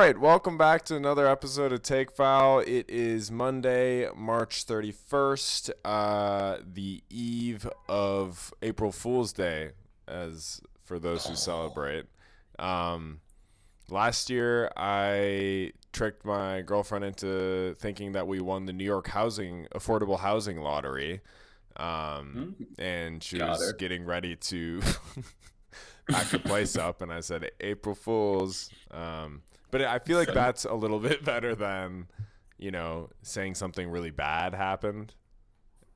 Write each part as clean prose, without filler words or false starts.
right, welcome back to another episode of Take Foul. It is Monday, March 31st, the eve of April Fool's Day, as for those who celebrate. Last year, I tricked my girlfriend into thinking that we won the New York affordable housing lottery, and she was getting ready to pack the place up, and I said, April Fools. But I feel like that's a little bit better than, saying something really bad happened.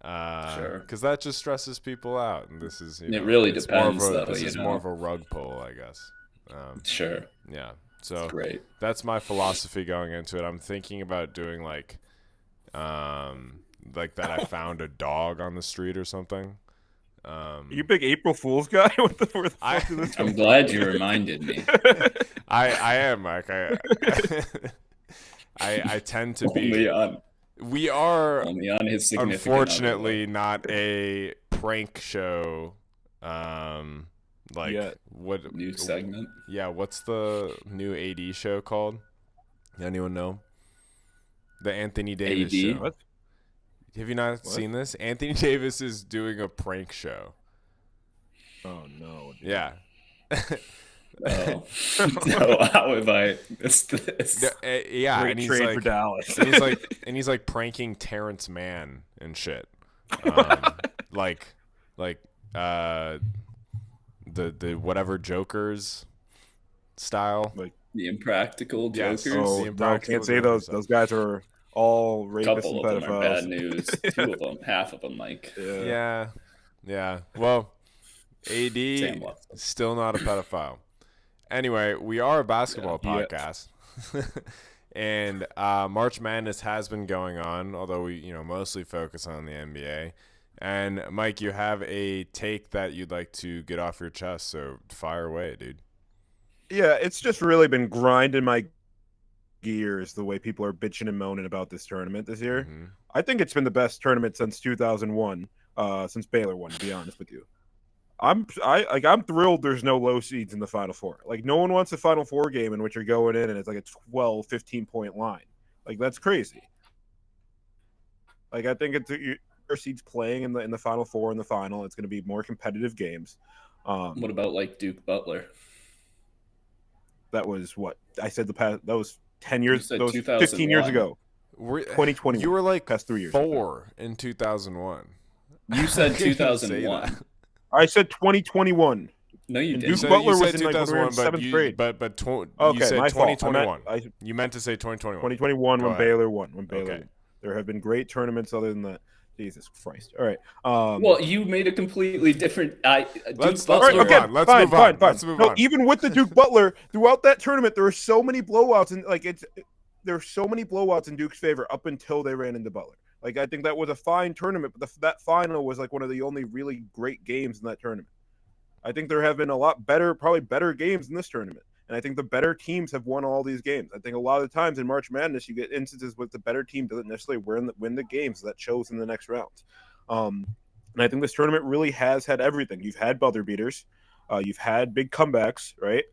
Sure. Because that just stresses people out, and this is, it really depends, though. This is more of a rug pull, I guess. Sure. Yeah. So great. That's my philosophy going into it. I'm thinking about doing like that I found a dog on the street or something. You big April Fool's guy? What the fuck is this? I'm glad you reminded me. I am, Mike. I tend to be. We are only on his significant unfortunately not a prank show. What new segment? Yeah, what's the new AD show called? Anyone know? The Anthony Davis AD? show. What? Have you not seen this? Anthony Davis is doing a prank show. Oh no! Dude. Yeah. Oh. No, how have I missed this? Yeah, Great and he's trade like, for Dallas. and he's like pranking Terrence Mann and shit. The whatever Jokers style. Like the Impractical Jokers. Oh, the no, can't say those. Those guys are all rapists Couple and of them are pedophiles. bad news. Two of them, half of them, Mike. Yeah. Well, AD still not a pedophile. Anyway, we are a basketball podcast. And March Madness has been going on, although we mostly focus on the NBA. And Mike, you have a take that you'd like to get off your chest, so fire away, dude. Yeah, it's just really been grinding my gears the way people are bitching and moaning about this tournament this year. Mm-hmm. I think it's been the best tournament since 2001, since Baylor won, to be honest with you. I'm thrilled there's no low seeds in the Final Four. Like, no one wants a Final Four game in which you're going in and it's like a 12, 15-point line. Like, that's crazy. Like, I think it's your seeds playing in the Final Four and the final. It's going to be more competitive games. What about like Duke Butler? That was what I said. That was 10 years. You said that was 15 years ago. 2021. You were like past 3 years. 4 in 2001. You said 2001. I said 2021. No, you didn't. Duke Butler was 2001, in seventh grade. But okay, you said my 2021. fault. You meant to say 2021. 2021 when ahead. Baylor won. Okay. There have been great tournaments other than that. Jesus Christ. All right. Well, you made a completely different. Let's move on. No, even with the Duke Butler, throughout that tournament, there were so many blowouts, and there were so many blowouts in Duke's favor up until they ran into Butler. Like, I think that was a fine tournament, but that final was like one of the only really great games in that tournament. I think there have been a lot better, probably better games in this tournament. And I think the better teams have won all these games. I think a lot of the times in March Madness, you get instances with the better team doesn't necessarily win the games that shows in the next rounds. And I think this tournament really has had everything. You've had buzzer beaters. You've had big comebacks, right?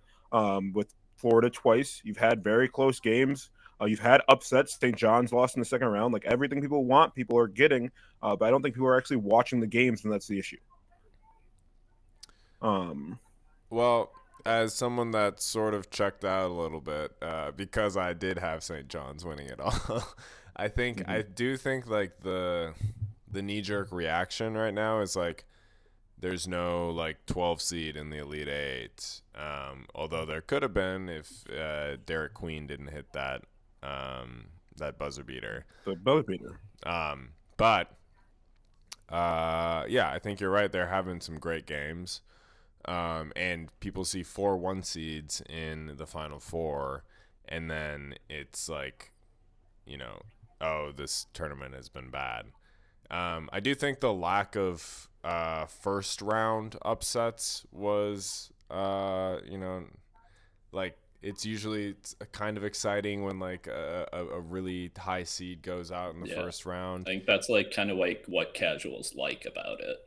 With Florida twice. You've had very close games. You've had upsets. St. John's lost in the second round. Like, everything people want, people are getting. But I don't think people are actually watching the games, and that's the issue. Well, as someone that sort of checked out a little bit, because I did have St. John's winning it all, I do think like the knee-jerk reaction right now is like there's no like 12 seed in the Elite Eight, although there could have been if Derek Queen didn't hit that buzzer beater. The buzzer beater. Yeah, I think you're right. They're having some great games. And people see 4 1 seeds in the Final Four, and then it's like, this tournament has been bad. I do think the lack of first round upsets was, it's usually kind of exciting when like a really high seed goes out in the first round. I think that's like kind of like what casuals like about it.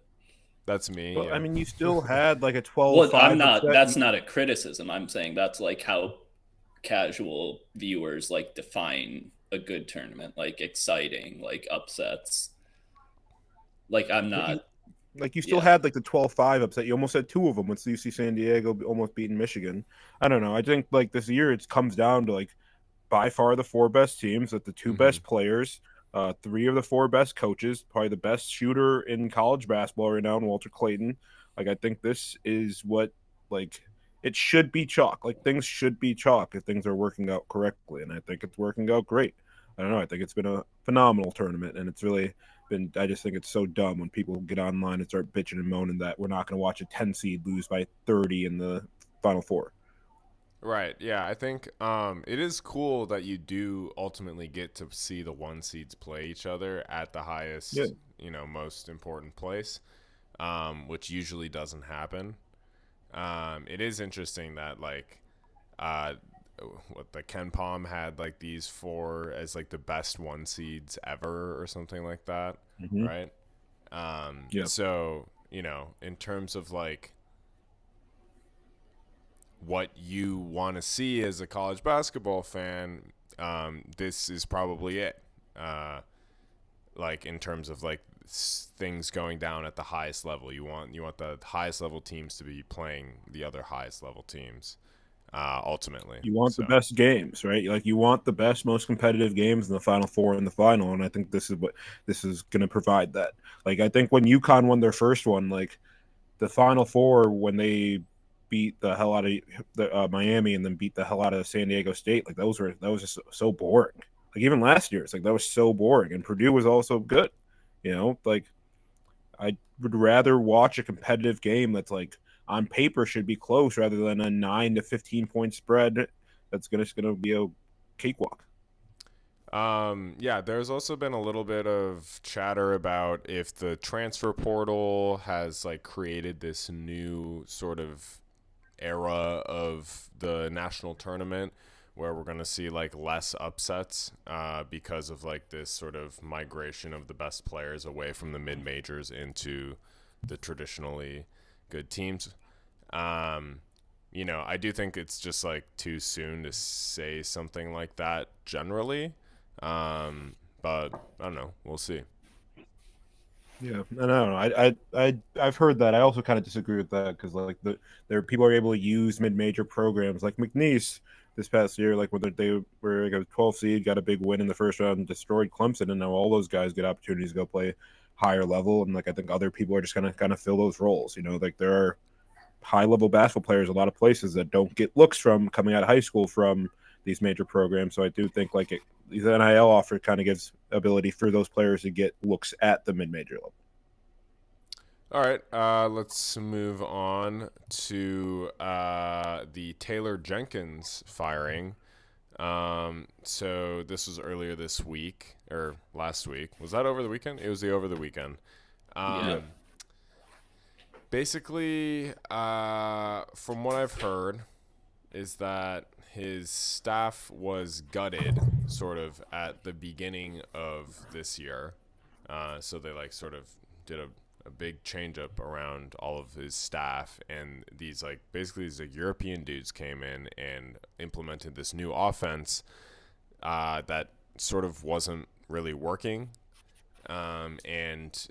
That's me. Well, yeah. I mean, you still had like a 12-5. That's not a criticism. I'm saying that's like how casual viewers like define a good tournament, like exciting, like upsets. Like I'm But not. you still Yeah. had like the 12-5 upset. You almost had two of them with UC San Diego almost beating Michigan. I don't know. I think like this year it comes down to like by far the four best teams with the two Mm-hmm. best players, three of the four best coaches, probably the best shooter in college basketball right now, and Walter Clayton. Like I think this is what like it should be chalk. Like things should be chalk if things are working out correctly, and I think it's working out great. I don't know. I think it's been a phenomenal tournament, and it's really been. I just think it's so dumb when people get online and start bitching and moaning that we're not going to watch a 10 seed lose by 30 in the Final Four. Right. Yeah, I think it is cool that you do ultimately get to see the one seeds play each other at the Yeah. highest, most important place, which usually doesn't happen. It is interesting that like, uh, what the Ken Palm had like these four as like the best one seeds ever or something like that, Mm-hmm. right? Yeah. So in terms of like what you want to see as a college basketball fan, this is probably it. Like in terms of like things going down at the highest level, you want the highest level teams to be playing the other highest level teams, ultimately. You want the So best games, right? Like you want the best, most competitive games in the Final Four and the final, and I think this is going to provide that. Like I think when UConn won their first one, like the Final Four when they beat the hell out of Miami and then beat the hell out of San Diego State, like that was just so boring. Like even last year, it's like that was so boring, and Purdue was also good. Like I would rather watch a competitive game that's like on paper should be close rather than a 9 to 15 point spread that's gonna be a cakewalk. yeah, there's also been a little bit of chatter about if the transfer portal has like created this new sort of era of the national tournament where we're going to see like less upsets because of like this sort of migration of the best players away from the mid majors into the traditionally good teams. I do think it's just like too soon to say something like that generally. But I don't know. We'll see. Yeah, and I don't know. I've heard that. I also kind of disagree with that because like there people are able to use mid-major programs like McNeese this past year, like whether they were like a 12 seed, got a big win in the first round, and destroyed Clemson, and now all those guys get opportunities to go play higher level, and like I think other people are just gonna kind of fill those roles. Like there are high level basketball players a lot of places that don't get looks from coming out of high school from these major programs. So I do think like these NIL offer kind of gives ability for those players to get looks at the mid major level. All right, let's move on to the Taylor Jenkins firing. So this was earlier this week or last week. Was that over the weekend? It was over the weekend. Yeah. Um, Basically, from what I've heard, is that his staff was gutted sort of at the beginning of this year. So they like sort of did a big change up around all of his staff, and these like basically these like European dudes came in and implemented this new offense that sort of wasn't really working. And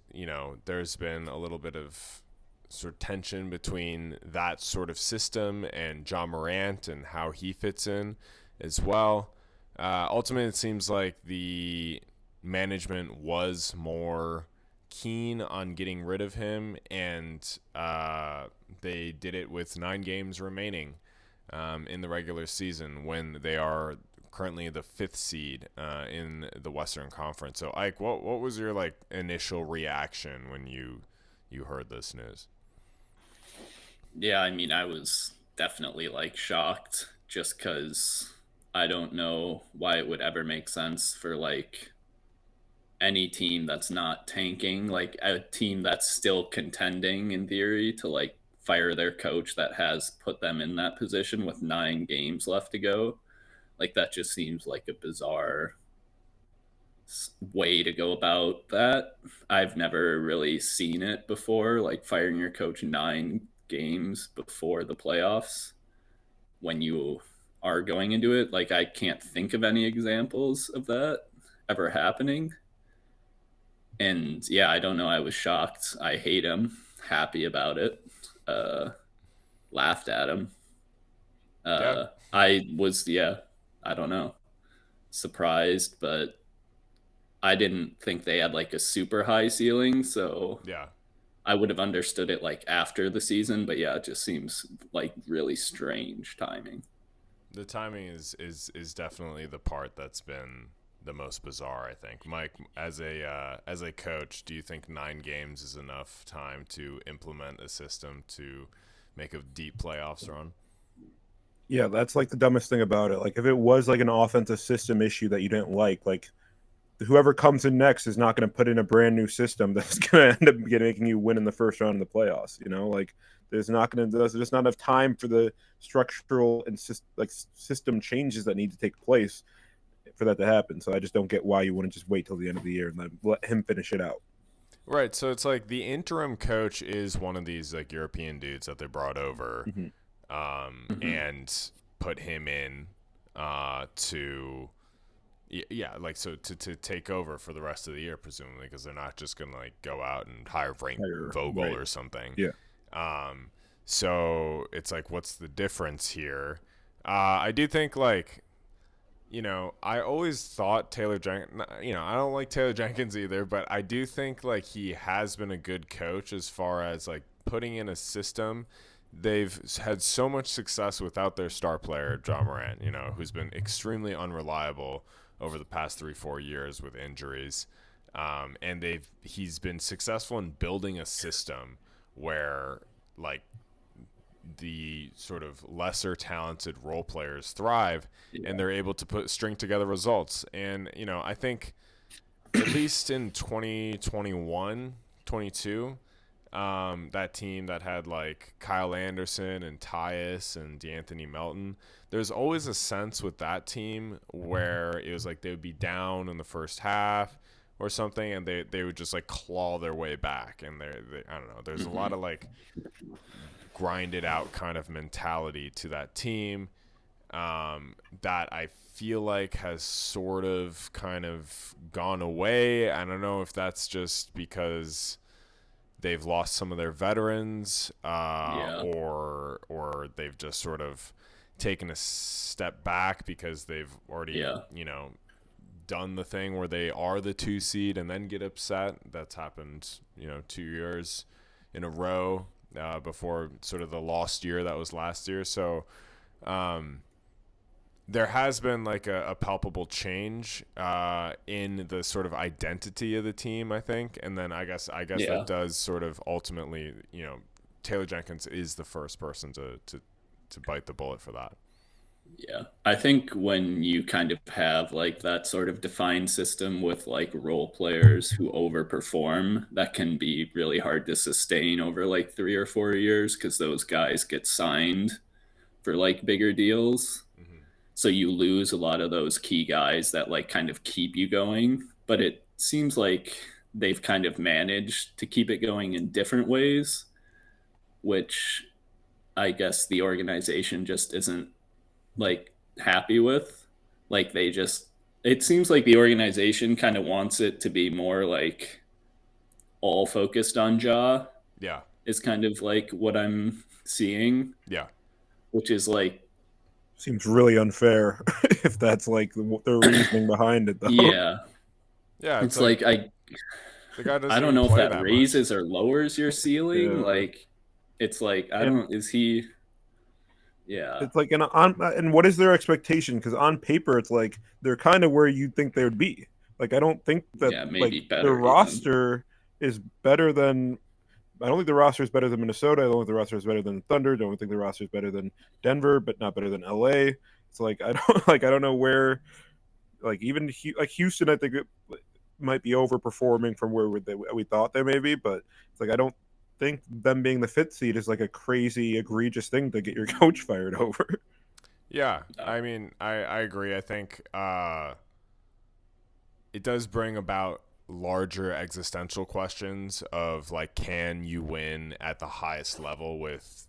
there's been a little bit of sort of tension between that sort of system and John Morant and how he fits in as well. Ultimately, it seems like the management was more keen on getting rid of him, and they did it with 9 games remaining in the regular season when they are currently the 5th seed in the Western Conference. So, Ike, what was your like initial reaction when you heard this news? Yeah, I mean, I was definitely like shocked just because I don't know why it would ever make sense for like any team that's not tanking, like a team that's still contending in theory, to like fire their coach that has put them in that position with 9 games left to go. Like that just seems like a bizarre way to go about that. I've never really seen it before, like firing your coach 9 games before the playoffs when you are going into it. Like, I can't think of any examples of that ever happening. And yeah, I don't know. I was shocked. I hate him. Happy about it. Laughed at him. Yeah. I was, yeah, I don't know, surprised, but I didn't think they had like a super high ceiling. So Yeah. I would have understood it like after the season. But yeah, it just seems like really strange timing. The timing is definitely the part that's been the most bizarre, I think. Mike, as a coach, do you think 9 games is enough time to implement a system to make a deep playoffs run? Yeah, that's like the dumbest thing about it. Like if it was like an offensive system issue that you didn't like whoever comes in next is not going to put in a brand new system that's going to end up making you win in the first round of the playoffs. You know, like there's just not enough time for the structural and system changes that need to take place for that to happen. So I just don't get why you wouldn't just wait till the end of the year and then let him finish it out. Right. So it's like the interim coach is one of these like European dudes that they brought over, and put him in to. Yeah, like so to take over for the rest of the year, presumably, because they're not just gonna like go out and hire Frank Vogel or something. Yeah. So it's like, what's the difference here? I do think like, I always thought Taylor Jenkins. I don't like Taylor Jenkins either, but I do think like he has been a good coach as far as like putting in a system. They've had so much success without their star player, John Morant, who's been extremely unreliable over the past 3-4 years with injuries. And he's been successful in building a system where like the sort of lesser talented role players thrive, and they're able to string together results. And, I think at least in 2021, 22, that team that had like Kyle Anderson and Tyus and DeAnthony Melton, there's always a sense with that team where it was like they would be down in the first half or something, and they would just like claw their way back. And they I don't know, there's a lot of like grinded out kind of mentality to that team that I feel like has sort of kind of gone away. I don't know if that's just because they've lost some of their veterans, or they've just sort of taken a step back because they've already, done the thing where they are the 2 seed and then get upset. That's happened, 2 years in a row before sort of the lost year that was last year. So there has been like a palpable change in the sort of identity of the team, I think. And then I guess that does sort of ultimately, Taylor Jenkins is the first person to bite the bullet for that. Yeah. I think when you kind of have like that sort of defined system with like role players who overperform, that can be really hard to sustain over like 3 or 4 years, because those guys get signed for like bigger deals. So you lose a lot of those key guys that like kind of keep you going. But it seems like they've kind of managed to keep it going in different ways, which I guess the organization just isn't like happy with. Like it seems like the organization kind of wants it to be more like all focused on Ja. Yeah. Is kind of like what I'm seeing. Yeah. Which is like, seems really unfair if that's like the reasoning behind it, though. Yeah. It's like the guy doesn't I don't even know if play that much. raises or lowers your ceiling. Like, it's like, is he? Yeah. It's like, and what is their expectation? Because on paper, it's like they're kind of where you think they would be. Like, I don't think that maybe like better the roster is better than. I don't think the roster is better than Minnesota. I don't think the roster is better than Thunder. I don't think the roster is better than Denver, but not better than LA. It's like I don't know where. Like even like Houston, I think it might be overperforming from where we thought they may be, but it's like I don't think them being the 5th seed is like a crazy egregious thing to get your coach fired over. Yeah, I mean, I agree. I think it does bring about larger existential questions of like, can you win at the highest level with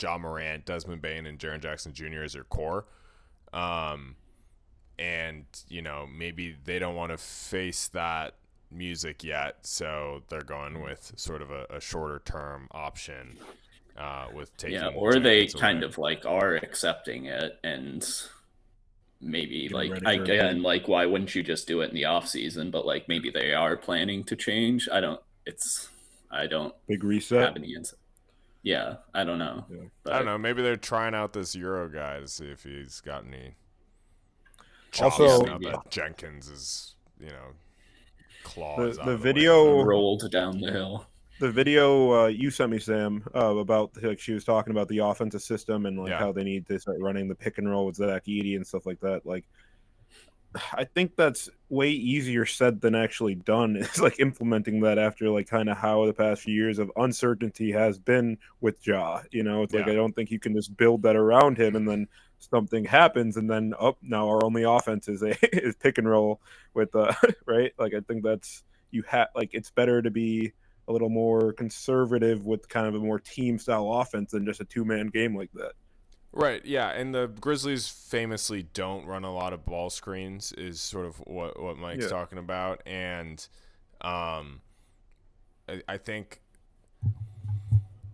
Ja Morant, Desmond Bane, and Jaren Jackson Jr. as your core. And, maybe they don't want to face that music yet, so they're going with sort of a shorter term option with taking or they Jenkins kind away. of like are accepting it, and maybe Getting like ready I for again like why wouldn't you just do it in the off season? But like maybe they are planning to change. I don't big reset. have any insight. Yeah, I don't know. Yeah. But I don't know. Maybe they're trying out this Euro guy to see if he's got any chops. Also- Not that Jenkins is, claws out The of the way. video rolled down the hill. the video you sent me, Sam, about like she was talking about the offensive system and like Yeah. how they need to start running the pick and roll with Zach Edey and stuff like that. Like, I think that's way easier said than actually done. It's like implementing that after like kind of how the past few years of uncertainty has been with Ja. It's like Yeah. I don't think you can just build that around him and then something happens and then now our only offense is is pick and roll with right. Like I think that's it's better to be a little more conservative with kind of a more team style offense than just a 2-man game like that. Right, yeah, and the Grizzlies famously don't run a lot of ball screens is sort of what Mike's talking about, and I think,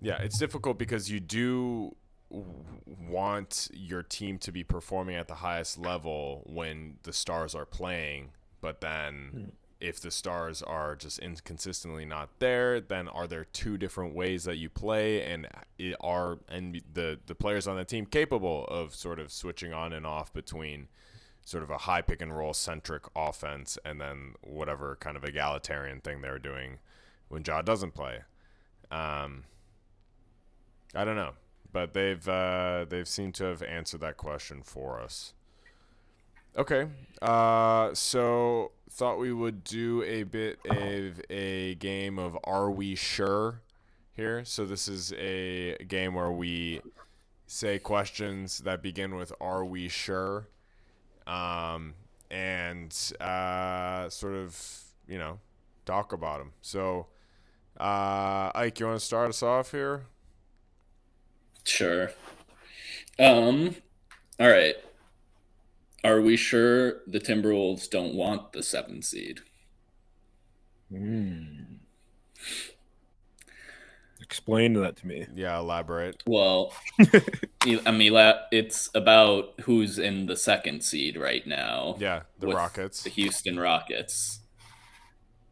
it's difficult because you do want your team to be performing at the highest level when the stars are playing, but then if the stars are just inconsistently not there, then are there two different ways that you play, and the players on the team capable of sort of switching on and off between sort of a high pick and roll centric offense and then whatever kind of egalitarian thing they're doing when Ja doesn't play. I don't know, but they've seemed to have answered that question for us. Okay, so thought we would do a bit of a game of Are We Sure here. So this is a game where we say questions that begin with Are We Sure? And sort of, talk about them. So, Ike, you want to start us off here? Sure. All right. Are we sure the Timberwolves don't want the 7 seed? Explain that to me. Yeah, elaborate. Well, I mean, it's about who's in the 2nd seed right now. Yeah, the with Rockets. The Houston Rockets.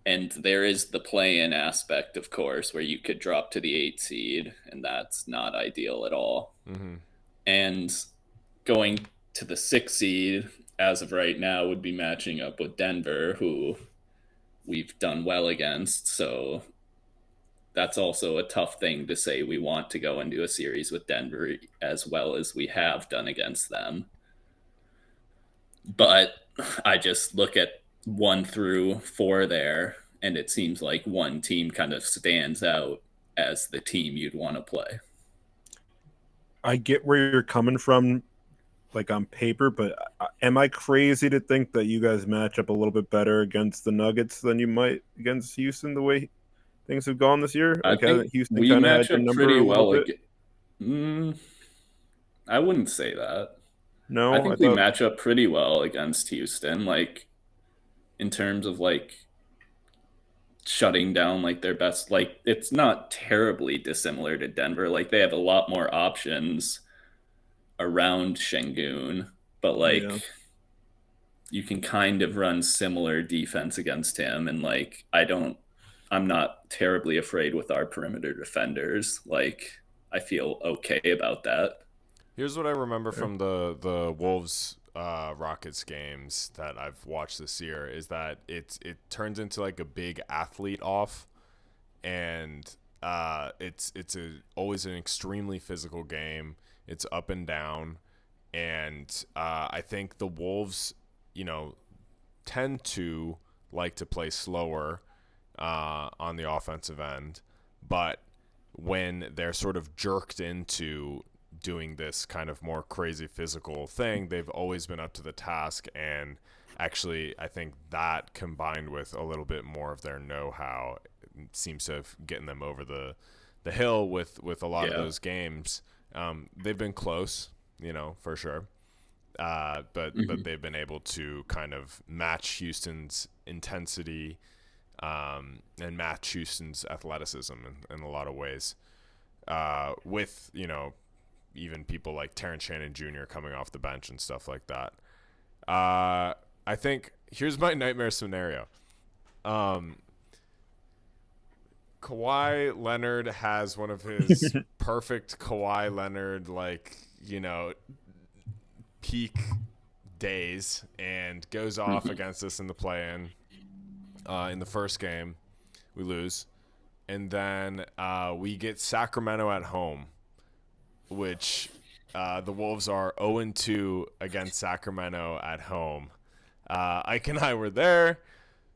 And there is the play-in aspect, of course, where you could drop to the 8 seed, and that's not ideal at all. Mm-hmm. And going to the 6 seed, as of right now, would be matching up with Denver, who we've done well against. So that's also a tough thing to say we want to go into a series with Denver as well as we have done against them. But I just look at 1 through 4 there, and it seems like one team kind of stands out as the team you'd want to play. I get where you're coming from, like on paper, but am I crazy to think that you guys match up a little bit better against the Nuggets than you might against Houston the way things have gone this year? I Like, think hasn't Houston we kind of match had your up number pretty a little well. bit? I wouldn't say that. No, I think we match up pretty well against Houston, like in terms of like shutting down like their best. Like it's not terribly dissimilar to Denver. Like they have a lot more options around Şengün, but like you can kind of run similar defense against him, and like I'm not terribly afraid with our perimeter defenders. Like I feel okay about that. Here's what I remember from the Wolves Rockets games that I've watched this year is that it turns into like a big athlete off, and it's always an extremely physical game. It's up and down, and I think the Wolves, tend to like to play slower on the offensive end, but when they're sort of jerked into doing this kind of more crazy physical thing, they've always been up to the task. And actually, I think that combined with a little bit more of their know-how seems to have gotten them over the hill with a lot of those games. They've been close, for sure. But they've been able to kind of match Houston's intensity and match Houston's athleticism in a lot of ways. With, even people like Terrence Shannon Jr. coming off the bench and stuff like that. I think here's my nightmare scenario. Kawhi Leonard has one of his perfect Kawhi Leonard, peak days and goes off against us in the play-in. In the first game, we lose. And then we get Sacramento at home, which the Wolves are 0-2 against Sacramento at home. Ike and I were there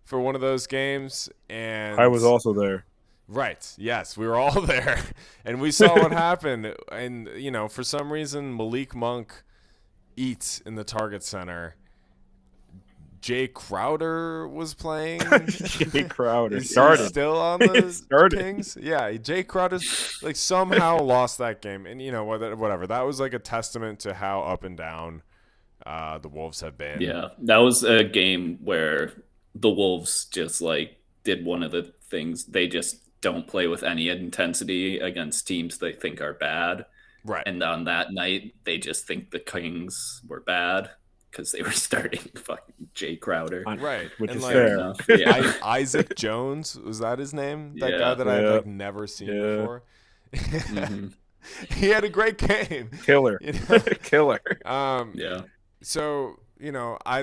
for one of those games, and I was also there. Right. Yes, we were all there, and we saw what happened. And for some reason, Malik Monk eats in the Target Center. Jay Crowder was playing. Jay Crowder Is started. he still on the Kings? Yeah, Jay Crowder somehow lost that game, and whatever. That was a testament to how up and down the Wolves have been. Yeah, that was a game where the Wolves just did one of the things. They just don't play with any intensity against teams they think are bad. Right. And on that night, they just think the Kings were bad because they were starting fucking Jay Crowder. Right. Which and is fair. Yeah. Isaac Jones, was that his name? That Yeah. guy that I'd never seen before. Mm-hmm. He had a great game. Killer. Killer. Yeah. So, I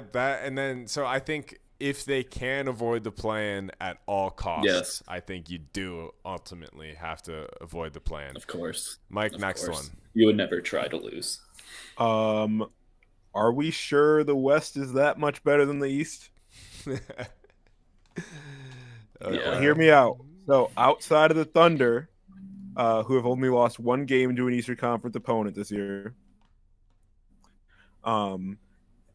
think if they can avoid the play-in at all costs, Yes. I think you do ultimately have to avoid the play-in. Of course. Mike, Of next course. one. You would never try to lose. Are we sure the West is that much better than the East? Yeah. Hear me out. So outside of the Thunder, who have only lost one game to an Eastern Conference opponent this year,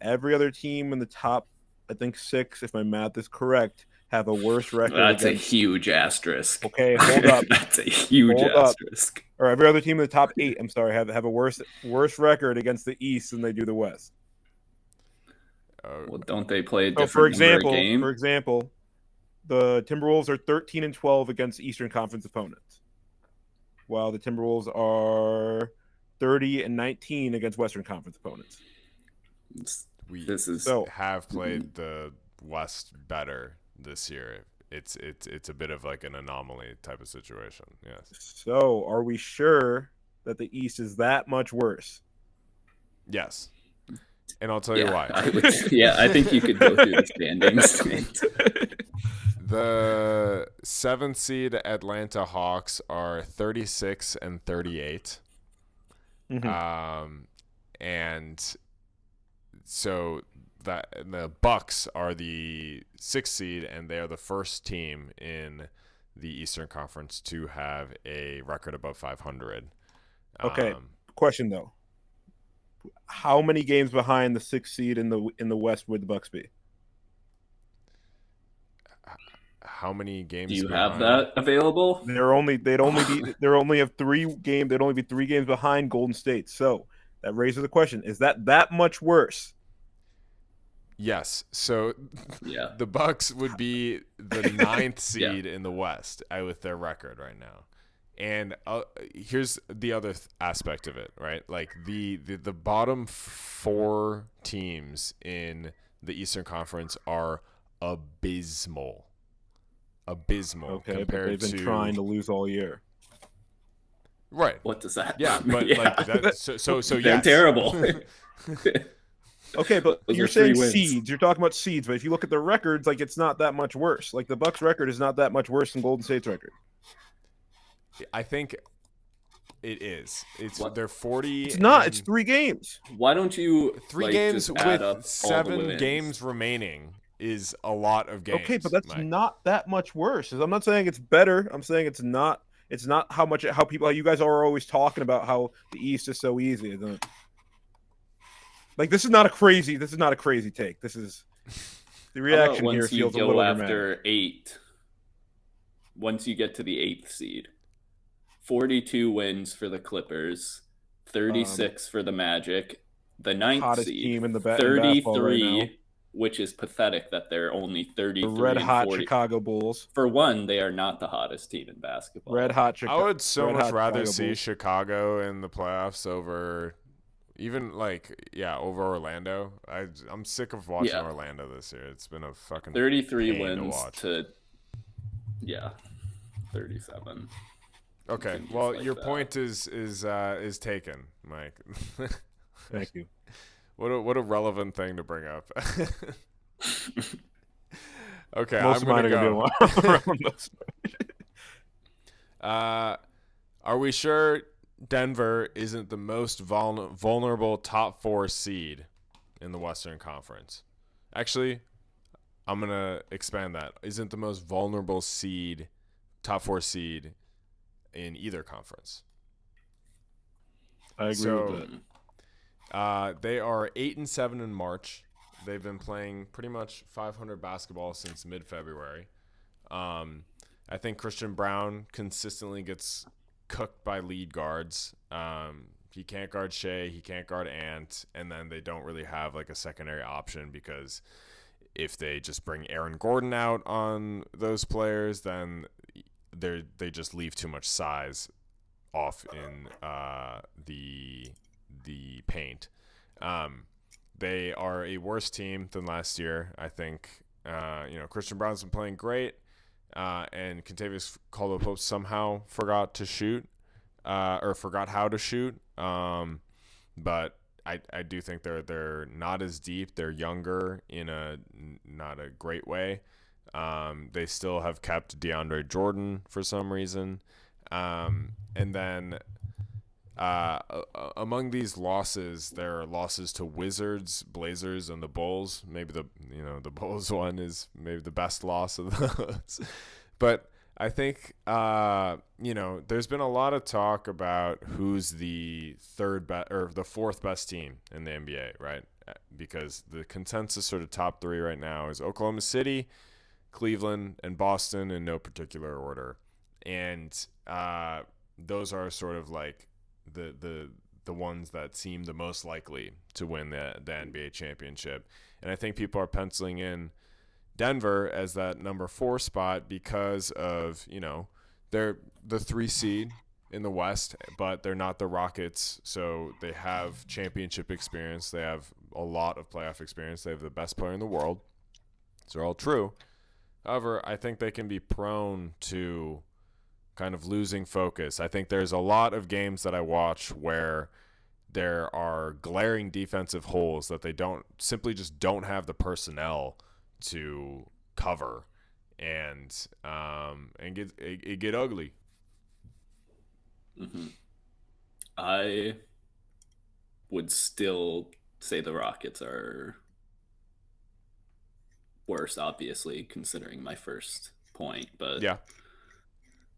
every other team in the top, I think 6, if my math is correct, have a worse record. That's a huge asterisk. Okay, hold up. That's a huge asterisk. Or every other team in the top 8, I'm sorry, have a worse record against the East than they do the West. Well, don't they play a So different game? for example, the Timberwolves are 13-12 against Eastern Conference opponents, while the Timberwolves are 30-19 against Western Conference opponents. We So have played the West better this year. It's a bit of an anomaly type of situation. Yes. So are we sure that the East is that much worse? Yes. And I'll tell you why. I think you could go through the standings. The 7th seed Atlanta Hawks are 36-38. Mm-hmm. And so that the Bucks are the 6th seed, and they are the first team in the Eastern Conference to have a record above 500. Okay. Question though. How many games behind the 6th seed in the West would the Bucks be? How many games Do you behind? have that available? They'd only be 3 games behind Golden State. So that raises the question: is that much worse? Yes. So Yeah. the Bucks would be the 9th seed in the West with their record right now. And here's the other aspect of it, right? The bottom 4 teams in the Eastern Conference are abysmal. Okay, compared but they've been trying to lose all year. Right. What does that? Yeah, but that, so They're yes. terrible. Okay, but Those you're are 3 saying wins. seeds. You're talking about seeds, but if you look at the records, it's not that much worse. The Bucks' record is not that much worse than Golden State's record. I think it is. They're 40. It's not. It's 3 games. Why don't you 3 games just add up all with the 7 wins? games remaining is a lot of games. Okay, but that's Mike. not that much worse. I'm not saying it's better. I'm saying it's not. It's not how you guys are always talking about how the East is so easy. This is not a crazy take. This is the reaction here feels a little dramatic. After 8, once you get to the 8th seed, 42 wins for the Clippers, 36 for the Magic. The ninth Hottest seed, team in basketball right now. 33, which is pathetic that they're only The 33 red and hot 40. Chicago Bulls. For one, they are not the hottest team in basketball. Red hot I Chicago. would so much rather Chicago see Bulls. Chicago in the playoffs over even over Orlando. I'm sick of watching Orlando this year. It's been a fucking 33 pain wins to watch. to 37. Okay, Continues well, like your that. point is taken, Mike. Thank you. What a relevant thing to bring up. Okay, Most I'm of mine gonna are go. gonna be around those. Are we sure Denver isn't the most vulnerable top 4 seed in the Western Conference? Actually, I'm gonna expand that. Isn't the most vulnerable seed, top 4 seed in either conference? I agree with that. They are 8-7 in March. They've been playing pretty much 500 basketball since mid-February. I think Christian Brown consistently gets cooked by lead guards. He can't guard Shea, he can't guard Ant, and then they don't really have like a secondary option because if they just bring Aaron Gordon out on those players, then they just leave too much size off in the paint. They are a worse team than last year. I think Christian Brown's been playing great, and Kentavious Caldwell-Pope somehow forgot to shoot or forgot how to shoot. But I do think they're not as deep. They're younger in a not a great way. They still have kept DeAndre Jordan for some reason. And then among these losses, there are losses to Wizards, Blazers, and the Bulls. Maybe the Bulls one is maybe the best loss of those. But I think there's been a lot of talk about who's the the fourth best team in the NBA, right? Because the consensus sort of top 3 right now is Oklahoma City, Cleveland, and Boston in no particular order. And those are sort of like the ones that seem the most likely to win the NBA championship. And I think people are penciling in Denver as that number 4 spot because of, they're the 3 seed in the West, but they're not the Rockets. So they have championship experience. They have a lot of playoff experience. They have the best player in the world. These are all true. However, I think they can be prone to kind of losing focus. I think there's a lot of games that I watch where there are glaring defensive holes that they simply just don't have the personnel to cover, and get ugly. Mm-hmm. I would still say the Rockets are worse, obviously, considering my first point, but Yeah.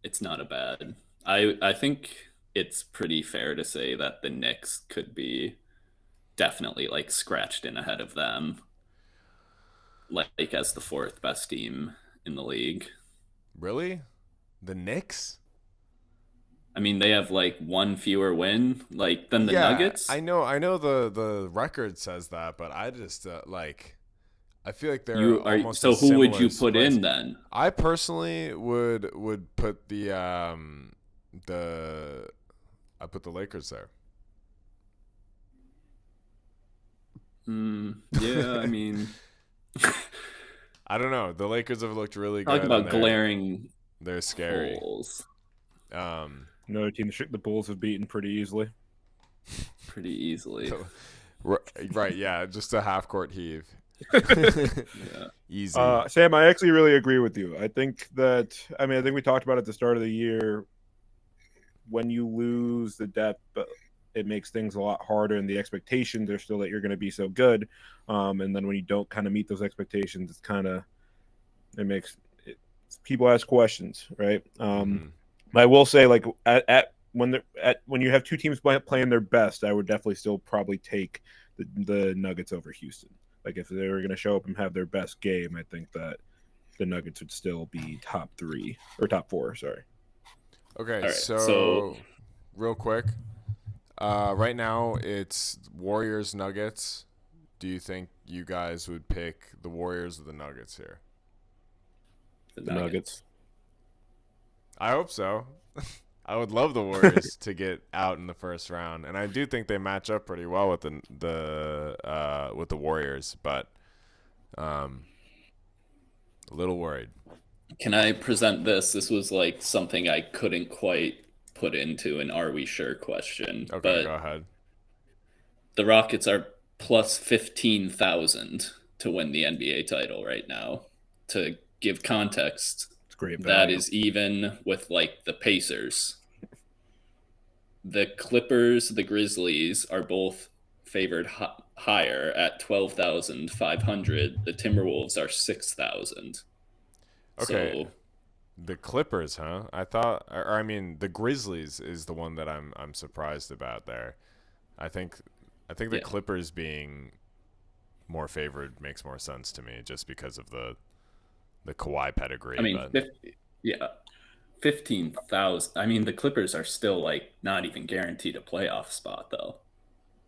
it's not a bad. I think it's pretty fair to say that the Knicks could be definitely like scratched in ahead of them, like as the 4th best team in the league. Really? The Knicks? I mean, they have like 1 fewer win than the Nuggets. I know the record says that, but I just I feel like they're almost so a who would similar you put place. in then? I personally would put I put the Lakers there. Yeah, I mean, I don't know. The Lakers have looked really talk good. about glaring. They're scary. Holes. Another team the Bulls have beaten pretty easily. Pretty easily. Right, yeah, just a half-court heave. Yeah. Easy. Sam, I actually really agree with you. I think we talked about it at the start of the year. When you lose the depth, it makes things a lot harder, and the expectations are still that you're going to be so good. And then when you don't kind of meet those expectations, people ask questions, right? I will say, like when you have 2 teams playing their best, I would definitely still probably take the Nuggets over Houston. Like if they were going to show up and have their best game, I think that the Nuggets would still be top 3 or top 4. Sorry. Okay, Right, so real quick, Right now it's Warriors Nuggets. Do you think you guys would pick the Warriors or the Nuggets here? The The Nuggets. Nuggets. I hope so. I would love the Warriors to get out in the first round, and I do think they match up pretty well with the Warriors, but a little worried. Can I present this? This was like something I couldn't quite put into an "Are we sure?" question, Okay, go but ahead. the Rockets are plus 15,000 to win the NBA title right now. To give context, It's great that value. is even with like the Pacers. The Clippers, the Grizzlies are both favored higher at 12,500. The Timberwolves are 6,000. Okay, So the Clippers, huh? I thought, or I mean, the Grizzlies is the one that I'm surprised about there. I think the yeah, Clippers being more favored makes more sense to me, just because of the Kawhi I pedigree. mean, But yeah, 15,000. I mean, the Clippers are still like not even guaranteed a playoff spot though.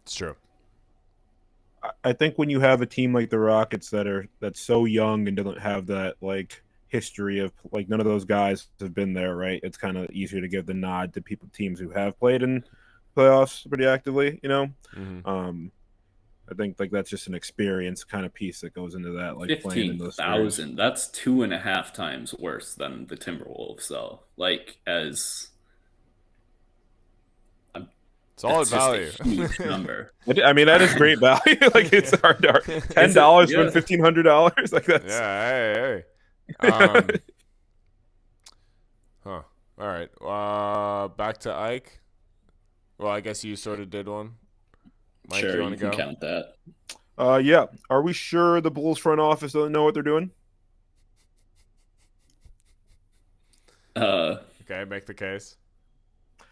it's true. I think when you have a team like the Rockets that's so young and doesn't have that like history of like none of those guys have been there, right? It's kind of easier to give the nod to teams who have played in playoffs pretty actively, you know. Hmm. Um, I think like that's just an experience kind of piece that goes into that, like playing in those series. 15,000. That's 2.5 times worse than the Timberwolves though. Like as Solid that's just a value. huge number. I mean, that is great value. Like it's hard to Is it? $10 Yeah. win $1,500. Like that's Yeah, hey. Huh. All right. Back to Ike. Well, I guess you sort of did one. Mike, Sure, you want you to can go? count that. yeah. Are we sure the Bulls front office doesn't know what they're doing? Uh, Okay, make the case.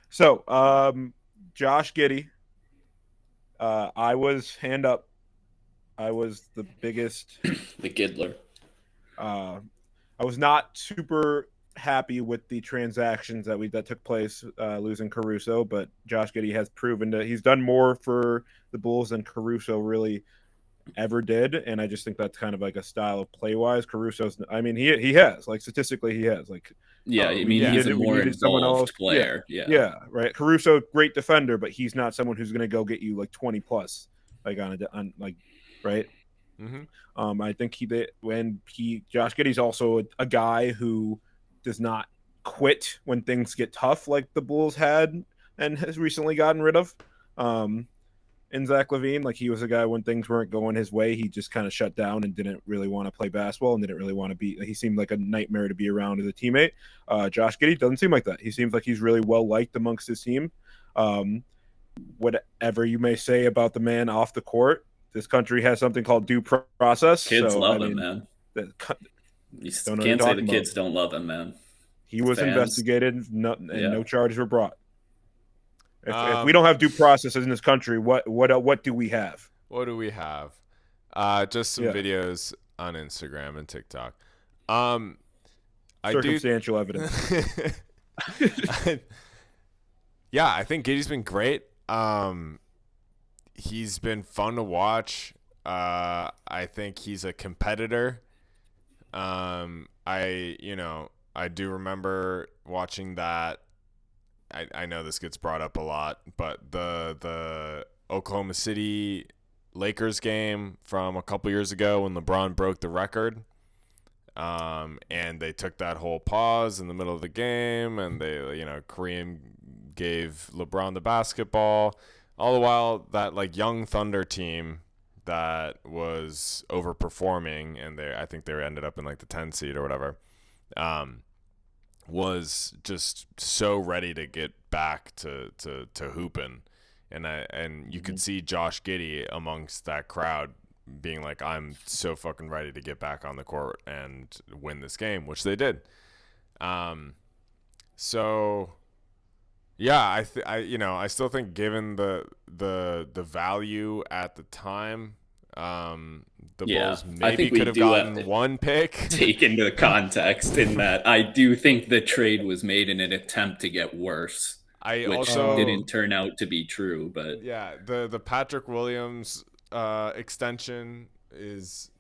So, Josh Giddey, I was hand up. I was the biggest. the Giddler. Uh, I was not super happy with the transactions that took place, losing Caruso. But Josh Giddey has proven that he's done more for the Bulls than Caruso really ever did, and I just think that's kind of like a style of play wise. Caruso's, I mean, he has like statistically he has like Yeah, I we mean yeah. he's needed a it. We more needed someone else. involved player. Yeah. Yeah, right. Caruso, great defender, but he's not someone who's going to go get you like 20 plus, like on like, right. Mm-hmm. I think Josh Giddey's also a guy who does not quit when things get tough, like the Bulls had and has recently gotten rid of. In Zach LaVine, like he was a guy when things weren't going his way, he just kind of shut down and didn't really want to play basketball and didn't really want to be. He seemed like a nightmare to be around as a teammate. Josh Giddey doesn't seem like that. He seems like he's really well liked amongst his team. Whatever you may say about the man off the court, this country has something called due process. Kids So love I him, mean, man. that, You don't know what can't you're say the talking kids about. don't love him, man. He was Fans. investigated, and Yeah. no charges were brought. If we don't have due process in this country, what do we have? What do we have? Just some videos on Instagram and TikTok. Circumstantial evidence. Yeah, I think Giddey's been great. He's been fun to watch. I think he's a competitor. I do remember watching that. I know this gets brought up a lot, but the Oklahoma City Lakers game from a couple years ago when LeBron broke the record. And they took that whole pause in the middle of the game, and Kareem gave LeBron the basketball. All the while, that like young Thunder team that was overperforming, and I think they ended up in like the 10 seed or whatever, was just so ready to get back to hooping, and you could see Josh Giddey amongst that crowd being like, I'm so fucking ready to get back on the court and win this game, which they did. So yeah, I still think given the value at the time, the Bulls maybe could have gotten one pick. Take into context in that I do think the trade was made in an attempt to get worse. I which also didn't turn out to be true. But yeah, the Patrick Williams extension is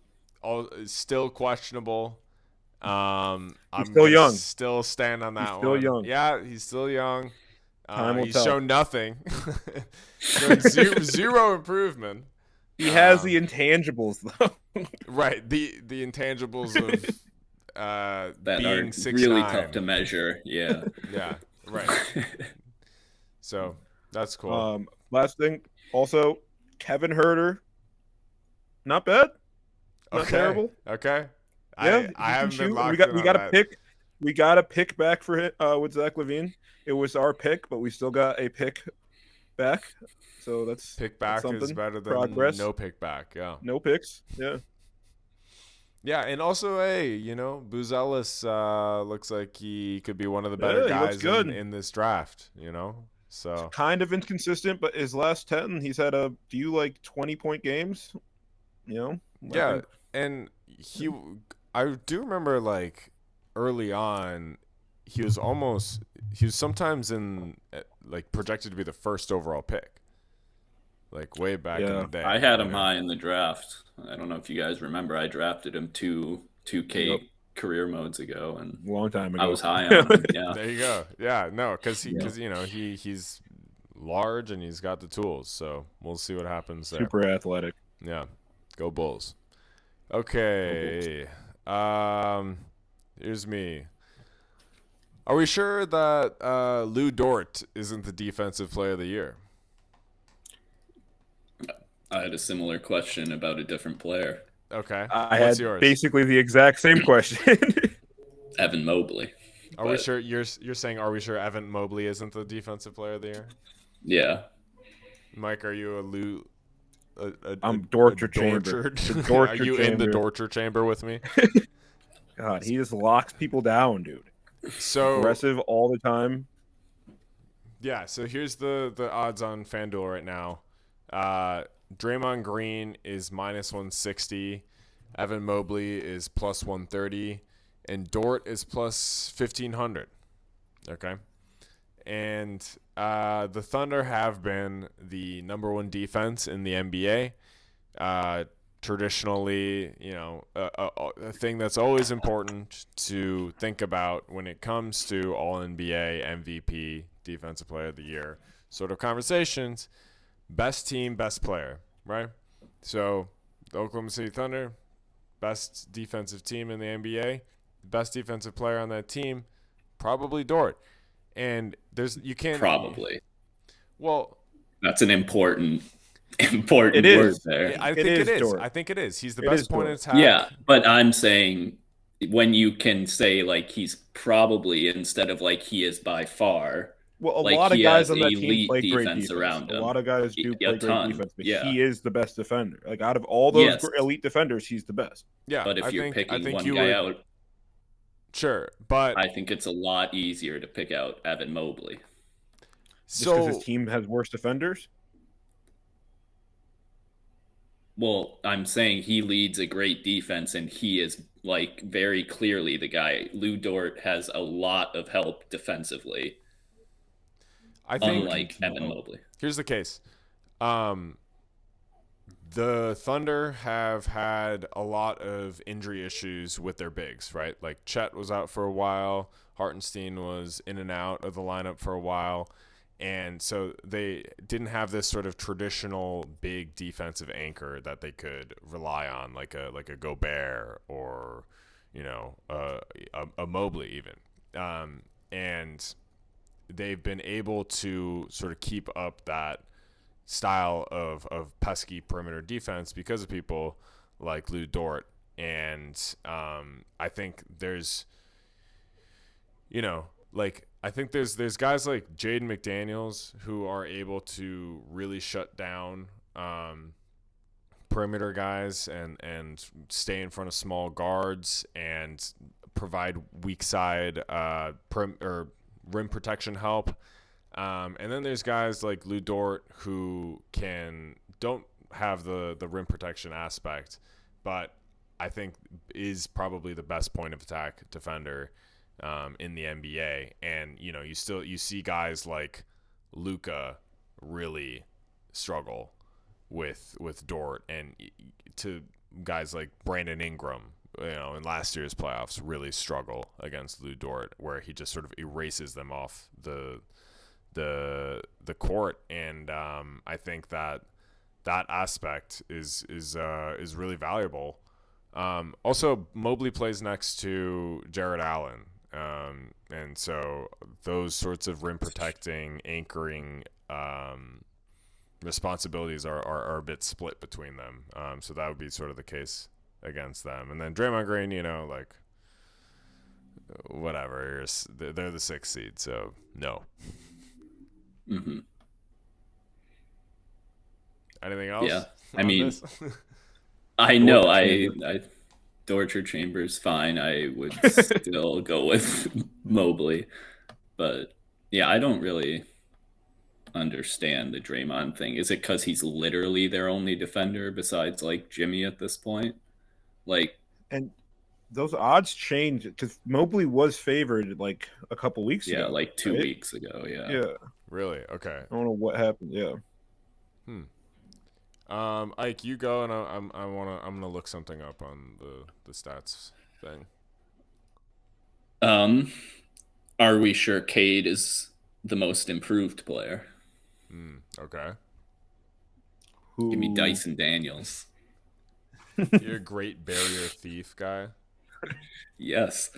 still questionable. He's I'm still gonna young. still stand on He's that still one. young. Yeah, he's still young. Time will He's tell. shown nothing. Shown zero improvement. He has the intangibles though. Right, the intangibles of that being are 6'9". really tough to measure. Yeah. Yeah, right. So that's cool. Last thing, also Kevin Herter, not bad, not terrible. Okay. Yeah, I he can haven't been shoot. locked in We on got a that. pick. We got a pick back for it with Zach LaVine. It was our pick, but we still got a pick back. So that's Pick back something. is better than Progress. no pick back. Yeah. No picks. Yeah. Yeah, and also, hey, Buzelis looks like he could be one of the better Yeah, he looks guys good. in this draft. So Kind of inconsistent, but his last 10, he's had a few 20-point games. I yeah, think. and I do remember early on, he was sometimes projected to be the first overall pick. Way back in the day. I had him high in the draft. I don't know if you guys remember. I drafted him 2K career modes ago, and long time ago. I was high on him. Yeah. There you go. Yeah, no, because he's large and he's got the tools. So we'll see what happens there. Super athletic. Yeah, go Bulls. Okay. Here's me. Are we sure that Lou Dort isn't the defensive player of the year? I had a similar question about a different player. Okay. I What's had yours? basically the exact same question. Evan Mobley. Are we sure you're saying are we sure Evan Mobley isn't the defensive player of the year? Yeah. Mike, are you I'm Dorcher chamber. Are you in the torture chamber with me? God, he just locks people down, dude. So aggressive all the time. Yeah, so here's the odds on FanDuel right now. Draymond Green is -160, Evan Mobley is +130, and Dort is +1500. Okay, and the Thunder have been the number one defense in the NBA. Traditionally, a thing that's always important to think about when it comes to All-NBA, MVP, Defensive Player of the Year sort of conversations. Best team, best player, right? So the Oklahoma City Thunder, best defensive team in the NBA, best defensive player on that team, probably Dort. And you can't probably. Well, that's an important word there. I think it is. Dort. I think it is. He's the best point in attack. Yeah, but I'm saying when you can say he's probably instead of he is by far. Well, a lot of guys on that team play great defense. Around him. A lot of guys do play great defense, but yeah. he is the best defender. Out of all those elite defenders, he's the best. Yeah, but if you're picking one guy out, sure, but I think it's a lot easier to pick out Evan Mobley. Just because his team has worse defenders? Well, I'm saying he leads a great defense, and he is very clearly the guy. Lou Dort has a lot of help defensively. I think, unlike Evan Mobley. Here's the case. The Thunder have had a lot of injury issues with their bigs, right? Chet was out for a while. Hartenstein was in and out of the lineup for a while. And so they didn't have this sort of traditional big defensive anchor that they could rely on, like a Gobert or, a Mobley even. And they've been able to sort of keep up that style of pesky perimeter defense because of people like Lou Dort. And I think there's, I think there's guys like Jaden McDaniels who are able to really shut down perimeter guys and stay in front of small guards and provide weak side rim protection help. And then there's guys like Lou Dort who don't have the rim protection aspect, but I think is probably the best point of attack defender in the NBA. And you see guys like Luka really struggle with Dort, and to guys like Brandon Ingram, in last year's playoffs, really struggle against Lou Dort, where he just sort of erases them off the court. And I think that aspect is really valuable. Also, Mobley plays next to Jared Allen, and so those sorts of rim protecting, anchoring responsibilities are a bit split between them. So that would be sort of the case against them. And then Draymond Green, like, whatever, they're the 6th seed, so no. Mm-hmm. Anything else? Yeah, I mean, this? I know I Torture Chambers fine. I would still go with Mobley, but yeah, I don't really understand the Draymond thing. Is it because he's literally their only defender besides like Jimmy at this point? Like, and those odds change because Mobley was favored like a couple weeks ago. Yeah, like 2 right? weeks ago. Yeah. Yeah. Really? Okay. I don't know what happened. Yeah. Ike, you go, and I'm gonna look something up on the stats thing. Are we sure Cade is the most improved player? Okay. Give me Dyson Daniels. You're a Great Barrier Thief guy. Yes.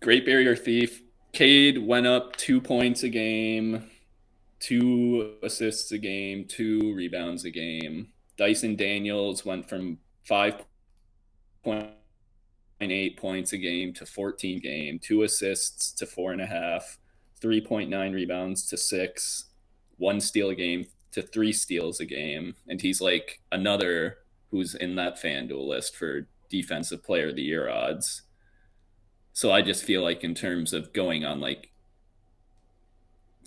Great Barrier Thief. Cade went up 2 points a game, 2 assists a game, 2 rebounds a game. Dyson Daniels went from 5.8 points a game to 14 game, 2 assists to 4.5, 3.9 rebounds to 6, 1 steal a game to 3 steals a game. And he's like another who's in that FanDuel list for Defensive Player of the Year odds. So I just feel like in terms of going on, like,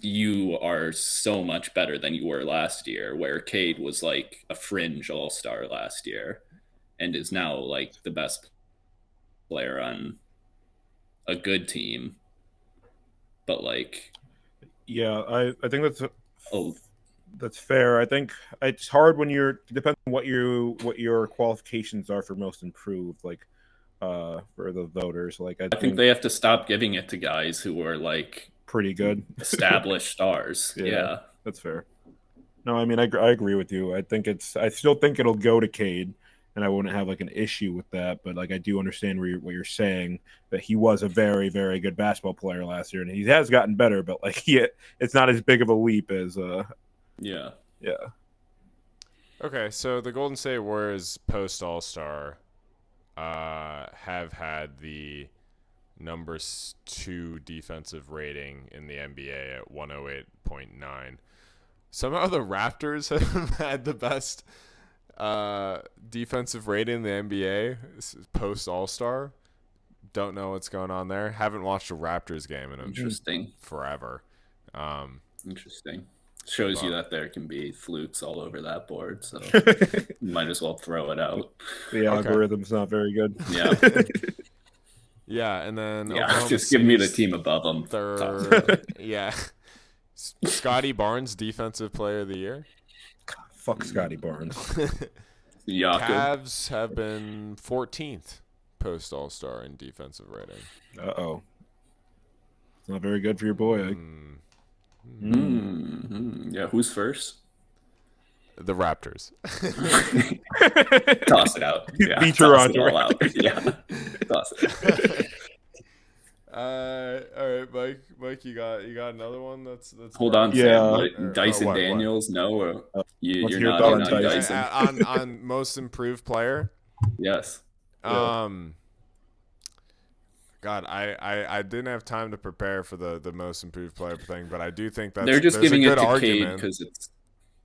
you are so much better than you were last year, where Cade was like a fringe all-star last year and is now like the best player on a good team. But like, yeah, I think that's fair. I think it's hard when depends on what your qualifications are for most improved, like for the voters. Like I think they have to stop giving it to guys who are like pretty good established stars. Yeah, that's fair. No, I mean I agree with you. I still think it'll go to Cade, and I wouldn't have like an issue with that. But like I do understand what you're saying, that he was a very, very good basketball player last year, and he has gotten better. But like it's not as big of a leap as yeah. Okay, so the Golden State Warriors post All-Star have had the number 2 defensive rating in the NBA at 108.9. Somehow the Raptors have had the best defensive rating in the NBA post All-Star. Don't know what's going on there. Haven't watched a Raptors game in forever. Interesting. Shows you that there can be flukes all over that board, so you might as well throw it out. The algorithm's not very good. Yeah. Yeah, and then just give me the team above them. Third, yeah. Scotty Barnes, Defensive Player of the Year. Fuck Scotty Barnes. Cavs have been 14th post All-Star in defensive rating. Uh-oh. It's not very good for your boy. Yeah, who's first? The Raptors. Toss it out. Yeah, Beat toss Toronto. it all out. Yeah, toss it. All right, Mike, you got another one that's Hold on, yeah. Sam. Dyson Daniels, no, or you're not on on Dyson. on most improved player. Yes. God, I didn't have time to prepare for the most improved player thing, but I do think that they're just giving a it good to Cade argument.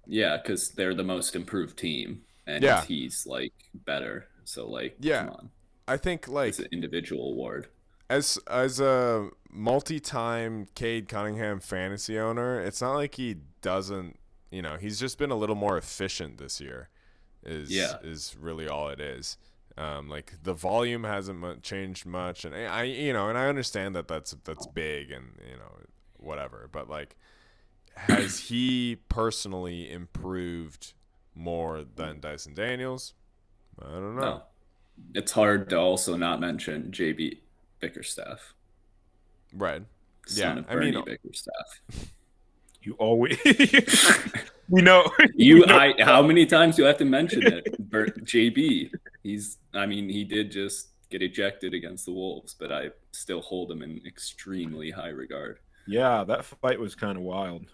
because they're the most improved team, and he's like better. So like, come on. I think like it's an individual award. As a multi-time Cade Cunningham fantasy owner, it's not like he doesn't. He's just been a little more efficient this year. Is really all it is. Like the volume hasn't changed much, and I understand that that's big and whatever, but like has he personally improved more than Dyson Daniels? I don't know. No, it's hard to also not mention JB Bickerstaff, Right. son Yeah. of I mean, Bernie Bickerstaff. You always we know You, we know. how many times do you have to mention it? JB, he did just get ejected against the Wolves, but I still hold him in extremely high regard. Yeah, that fight was kind of wild.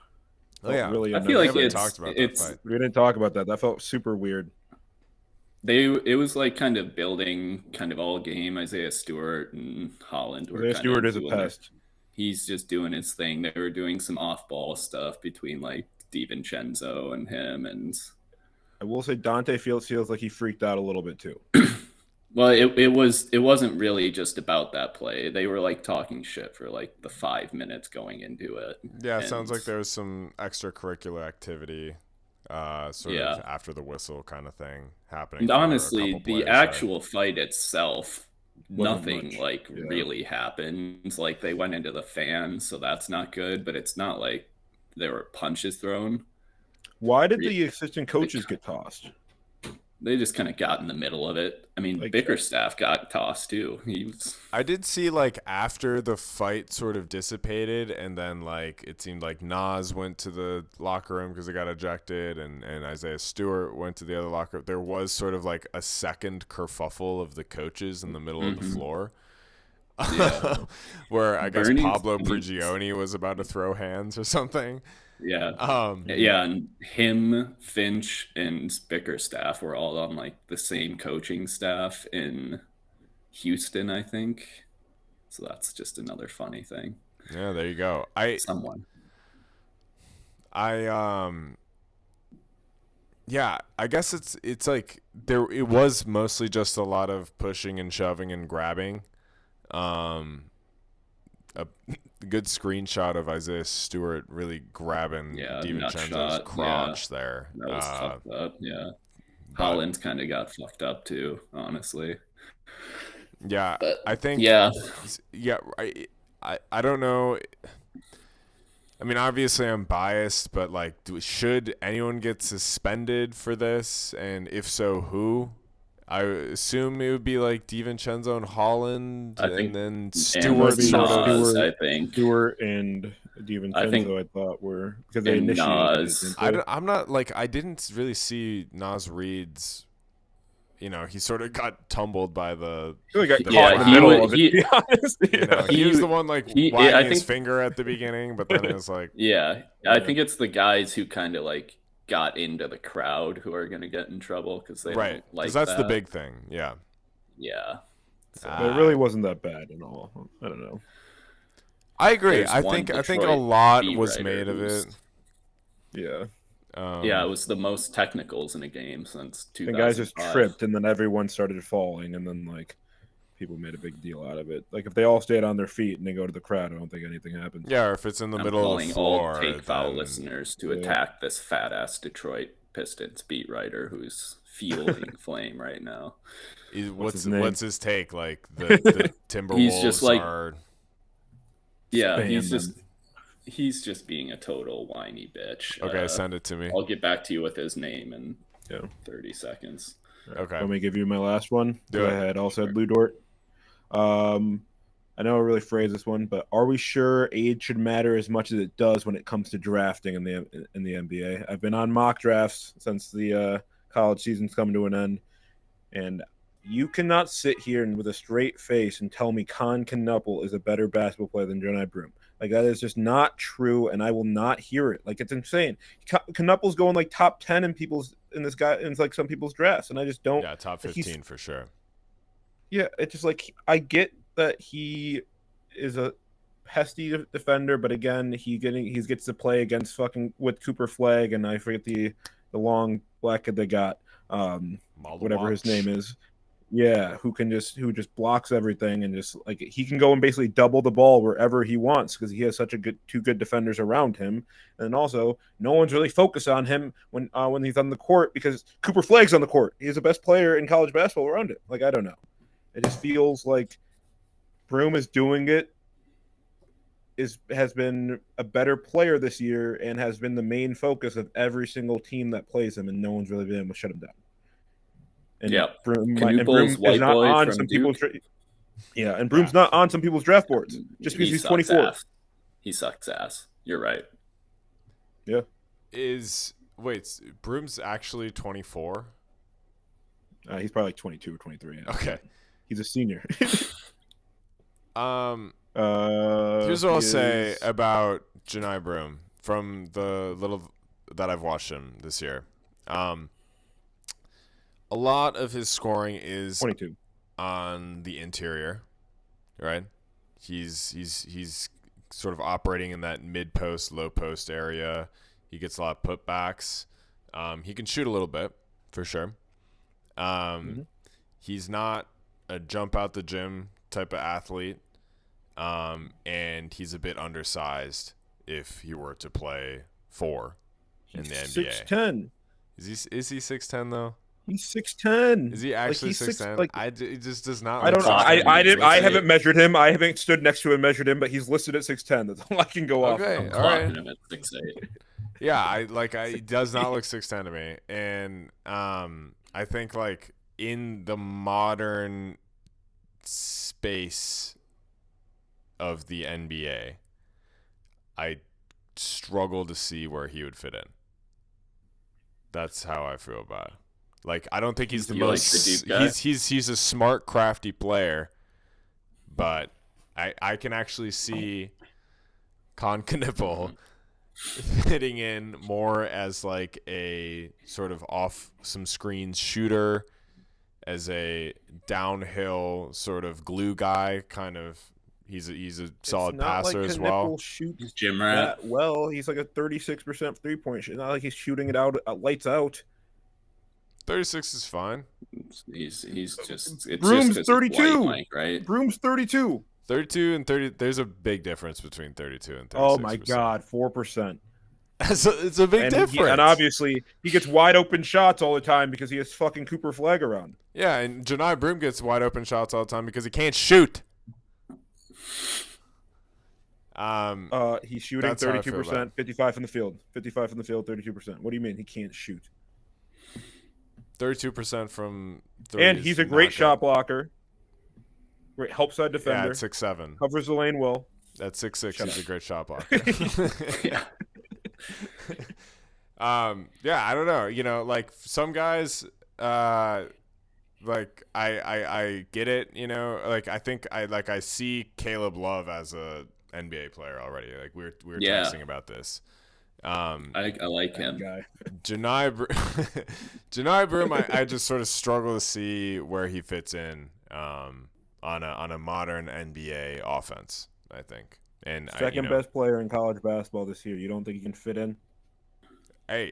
oh yeah. Really I feel like We haven't it's talked about that fight. we didn't talk about that. That felt super weird. it was like kind of building kind of all game. Isaiah Stewart and Holland were Isaiah kind Stewart of is a doing pest. he's just doing his thing. They were doing some off-ball stuff between like DiVincenzo and him, and I will say Dante feels like he freaked out a little bit too. well, it wasn't really just about that play. They were like talking shit for like the 5 minutes going into it. Yeah, it sounds like there was some extracurricular activity, sort of after the whistle kind of thing happening. And honestly, the players actual fight itself, Wasn't nothing much. like really happened. Like they went into the fan, so that's not good. But it's not like there were punches thrown. Why did the assistant coaches get tossed? They just kind of got in the middle of it. I mean, Like, Bickerstaff got tossed too. I did see like after the fight sort of dissipated, and then like it seemed like Nas went to the locker room because he got ejected, and Isaiah Stewart went to the other locker room. There was sort of like a second kerfuffle of the coaches in the middle of the floor. Yeah. Where I guess Bernie's- Pablo Prigioni was about to throw hands or something. Yeah. Yeah, and him, Finch, and Bickerstaff were all on like the same coaching staff in Houston, I think. So that's just another funny thing. Yeah, there you go. Yeah, I guess it's like it was mostly just a lot of pushing and shoving and grabbing. A good screenshot of Isaiah Stewart really grabbing DiVincenzo's crotch there. That was fucked up. Yeah, Holland kind of got fucked up too, honestly. Yeah, But, I think. Yeah, I don't know. I mean, obviously I'm biased, but like, should anyone get suspended for this? And if so, who? I assume it would be like DiVincenzo and Holland, and then Stewart. I think Stewart and DiVincenzo, I thought were because they initiated. I'm not like I didn't really see Nas Reed's. You know, he sort of got tumbled by the. He got caught in the middle of it, to be honest. You know, he was the one like wagging his finger at the beginning, but then it was like. Yeah, I think it's the guys who kind of like got into the crowd who are going to get in trouble because they don't like that's the big thing. Yeah. So, but it really wasn't that bad at all. I don't know. I agree. I think a lot was made of it. Yeah. Yeah, it was the most technicals in a game since 2005. The guys just tripped, and then everyone started falling, and then like people made a big deal out of it. Like if they all stayed on their feet and they go to the crowd, I don't think anything happens. Yeah, or if it's in the middle of the floor. All take foul listeners to attack this fat ass Detroit Pistons beat writer who's fueling flame right now. What's his take? Like the Timberwolves he's just like, are. Yeah, he's just being a total whiny bitch. Okay, send it to me. I'll get back to you with his name in 30 seconds. Okay. Let me give you my last one. Go ahead. I had also had Lou Dort. I know I really phrased this one, but are we sure age should matter as much as it does when it comes to drafting in the NBA? I've been on mock drafts since the college season's coming to an end, and you cannot sit here and with a straight face and tell me Con Knuppel is a better basketball player than Johni Broome. Like, that is just not true, and I will not hear it. Like, it's insane. Knuppel's going like top 10 in like some people's drafts, and I just don't. Yeah, top 15 for sure. Yeah, it's just like I get that he is a pesty defender, but again, he gets to play against fucking with Cooper Flagg, and I forget the long black kid they got, whatever his name is. Yeah, who just blocks everything, and just like he can go and basically double the ball wherever he wants because he has such two good defenders around him, and also no one's really focused on him when he's on the court because Cooper Flagg's on the court. He's the best player in college basketball around it. Like, I don't know, it just feels like Broome is doing it has been a better player this year and has been the main focus of every single team that plays him, and no one's really been able to shut him down. And Yep. Broom Knupel's white is not boy on from some Duke. people's and Broom's not on some people's draft boards just because he's sucks 24. ass. He sucks ass. You're right. Yeah. Broom's actually 24? He's probably like 22 or 23. Yeah. Okay. He's a senior. Here's what I'll say about Janai Broom from the little that I've watched him this year. A lot of his scoring is 22 on the interior, right? He's sort of operating in that mid post, low post area. He gets a lot of putbacks. He can shoot a little bit for sure. He's not a jump out the gym type of athlete. And he's a bit undersized if he were to play 4 in the NBA. 6'10". Is he 6'10" though? He's 6'10". Is he actually he's 6'10"? He just does not. I don't know. Like I haven't measured him. I haven't stood next to him and measured him, but he's listed at 6'10". That's all I can go off. Okay, I'm all right. clocking him at 6'8". Yeah, he does not look 6'10" to me, and I think like in the modern space of the NBA, I struggle to see where he would fit in. That's how I feel about it. Like, I don't think he's the most. He's a smart, crafty player, but I can actually see Knipple fitting in more as like a sort of off some screens shooter, as a downhill sort of glue guy kind of. He's a solid passer as well. Shoots Gym rat. well, he's like a 36% 3-point shot. Not like he's shooting it out lights out. 36 is fine. He's just it's Broom's just 32, Mike, right? Broom's 32. 32 and 30. There's a big difference between 32 and 36. Oh my god, 4%. It's a big difference. And obviously, he gets wide open shots all the time because he has fucking Cooper Flag around. Yeah, and Janai Broom gets wide open shots all the time because he can't shoot. He's shooting 32%, 55 from the field. 55 from the field, 32%. What do you mean he can't shoot? 32% from 30. And he's a great shot blocker. Great help side defender. Yeah, at 6'7". Covers the lane well. At 6'6", he's a great shot blocker. Yeah, I don't know. You know, like some guys, like I get it. You know, like I think I see Caleb Love as a NBA player already. Like we were texting about this. I like him. Janai Broom, I just sort of struggle to see where he fits in on a modern NBA offense, I think. And second best player in college basketball this year. You don't think he can fit in? Hey,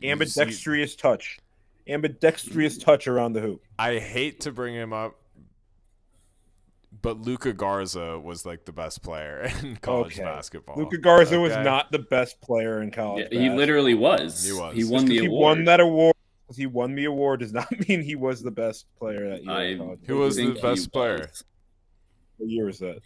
ambidextrous touch around the hoop. I hate to bring him up, but Luka Garza was like the best player in college basketball. Luka Garza was not the best player in college. Yeah, he literally was. He was. He won the award. He won that award. He won the award does not mean he was the best player that year. Who was the best player? What year was that?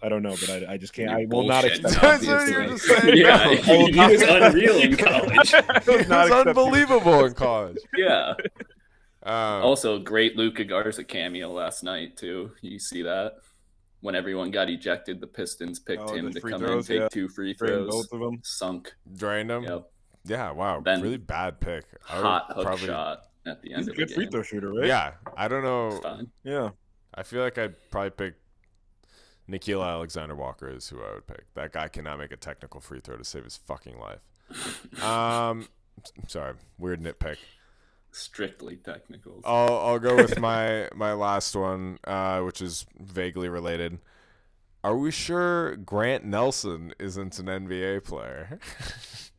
I don't know, but I just can't. You're I will not expect. That's what you're just saying. Yeah, he was unreal in college. He was unbelievable in college. Yeah. Also, great Luka Garza cameo last night too. You see that? When everyone got ejected, the Pistons picked him to come in and take 2 free throws. Both of them. Sunk. Drained him. Yep. Yeah. Wow. Ben, really bad pick. Hot hook shot at the end of the game. Good free throw shooter, right? Yeah. I don't know. Yeah. I feel like I'd probably pick Nickeil Alexander-Walker is who I would pick. That guy cannot make a technical free throw to save his fucking life. Sorry, weird nitpick. Strictly technicals. I'll go with my last one, which is vaguely related. Are we sure Grant Nelson isn't an NBA player?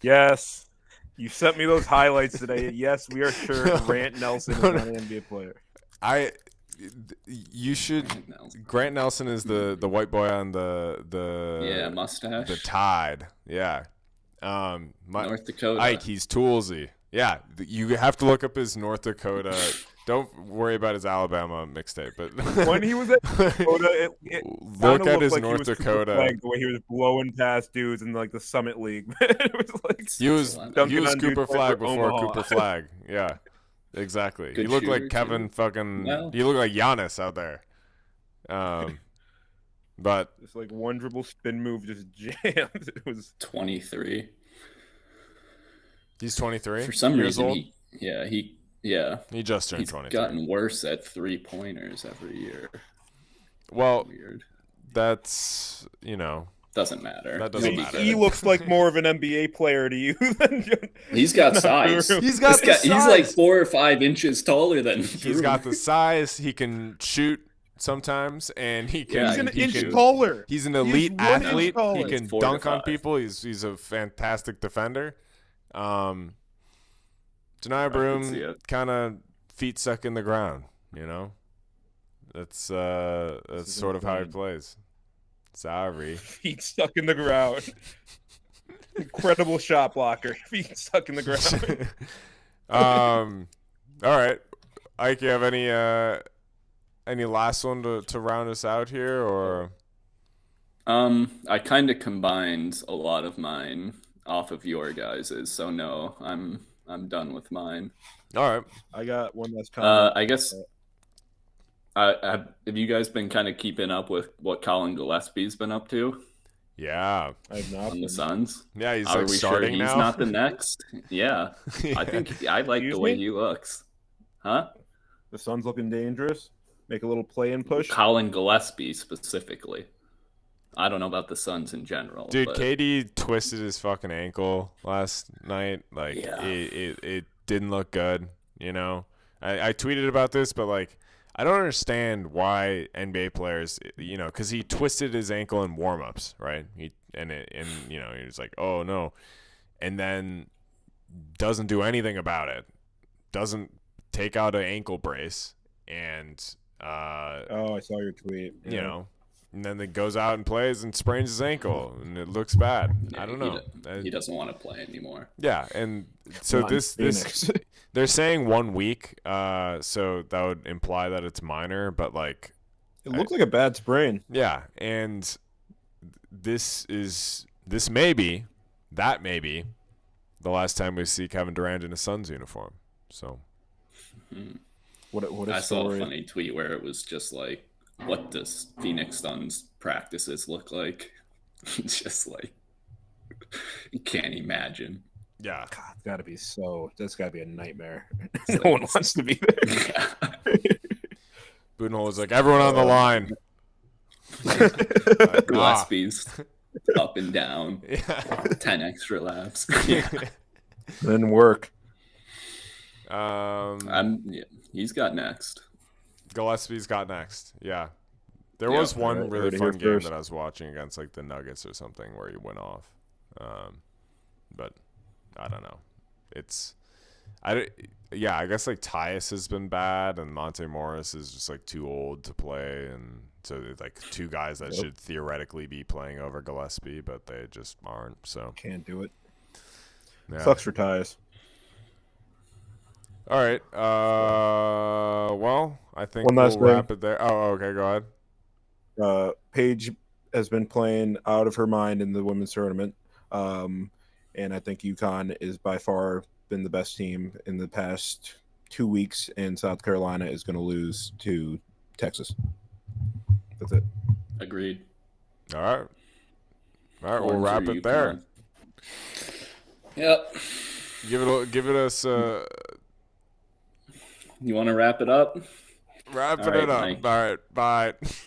Yes. You sent me those highlights today. Yes, we are sure Grant Nelson is not an NBA player. You should. Grant Nelson is the white boy on the mustache. The Tide. Yeah. North Dakota. Ike, he's toolsy. Yeah, you have to look up his North Dakota. Don't worry about his Alabama mixtape, but When he was at Dakota, it look kinda at looked his like North he was Cooper Dakota. Flag, the way he was blowing past dudes in like the Summit League. It was like He was dunking on Cooper dudes playing Flag for before Omaha. Cooper Flag. Yeah, exactly. Good He looked like shooter, Kevin too. fucking. Well. He looked like Giannis out there. But Just like one dribble spin move just jammed. It was 23. he's 23 For some years reason, old. he Just turned he's 23. gotten worse at 3-pointers every year. Well, Weird. That's Doesn't matter. That doesn't matter. He looks like more of an NBA player to you than He's got size. He's got the size. He's like 4 or 5 inches taller than He's got the size. He can shoot sometimes, and he can. He's an he inch can- taller. He's an elite 1 inch athlete. taller. He He's can 4 to dunk on 5. people. He's a fantastic defender. Janiyah see Broom it. kind of feet stuck in the ground. That's sort of how he plays. Sorry. Feet stuck in the ground. Incredible shot blocker. Feet stuck in the ground. All right, Ike, you have any last one to round us out here, or? I kind of combined a lot of mine off of your guys's, so no, I'm done with mine. All right. I got one last comment. I guess. Have you guys been kind of keeping up with what Colin Gillespie's been up to Yeah. I've not. on the Suns? Yeah, he's Are like we starting sure he's now. not the next? Yeah, I think I like Excuse the way me? he looks. Huh? The Suns looking dangerous. Make a little play and push. Colin Gillespie specifically. I don't know about the Suns in general. Dude, but KD twisted his fucking ankle last night. Like, Yeah. it didn't look good, I tweeted about this, but, like, I don't understand why NBA players, because he twisted his ankle in warm-ups, right? He was like, oh, no. And then doesn't do anything about it. Doesn't take out an ankle brace. And, Oh, I saw your tweet. and then it goes out and plays and sprains his ankle, and it looks bad. Yeah, I don't know. He doesn't want to play anymore. Yeah, and so Come on, this Phoenix. they're saying 1 week, so that would imply that it's minor, but like It looked like a bad sprain. yeah, and this may be the last time we see Kevin Durant in a Suns uniform. So What a I saw a story. funny tweet where it was just like, what does Phoenix Suns practices look like? It's just like, you can't imagine. yeah, God, that's gotta be a nightmare. It's No like- one wants to be there. Budenholzer was like, everyone on the line. Gillespie's up and down, Yeah. 10 extra laps. Then work. He's got next. Gillespie's got next. Yeah. There Yeah, was one alright, really heard it fun here game first. that I was watching against like the Nuggets or something where he went off. But I don't know. I guess like Tyus has been bad and Monte Morris is just like too old to play, and so there's like two guys that should theoretically be playing over Gillespie, but they just aren't. So Can't do it. yeah. Sucks for Tyus. All right. Well, I think One last we'll thing. wrap it there. Oh, okay. Go ahead. Paige has been playing out of her mind in the women's tournament. And I think UConn is by far been the best team in the past 2 weeks, and South Carolina is going to lose to Texas. That's it. Agreed. All right. We'll Horns wrap or it there. UConn. Yep. Give it us. You want to wrap it up? Wrapping All right, it up. Mike. All right. Bye.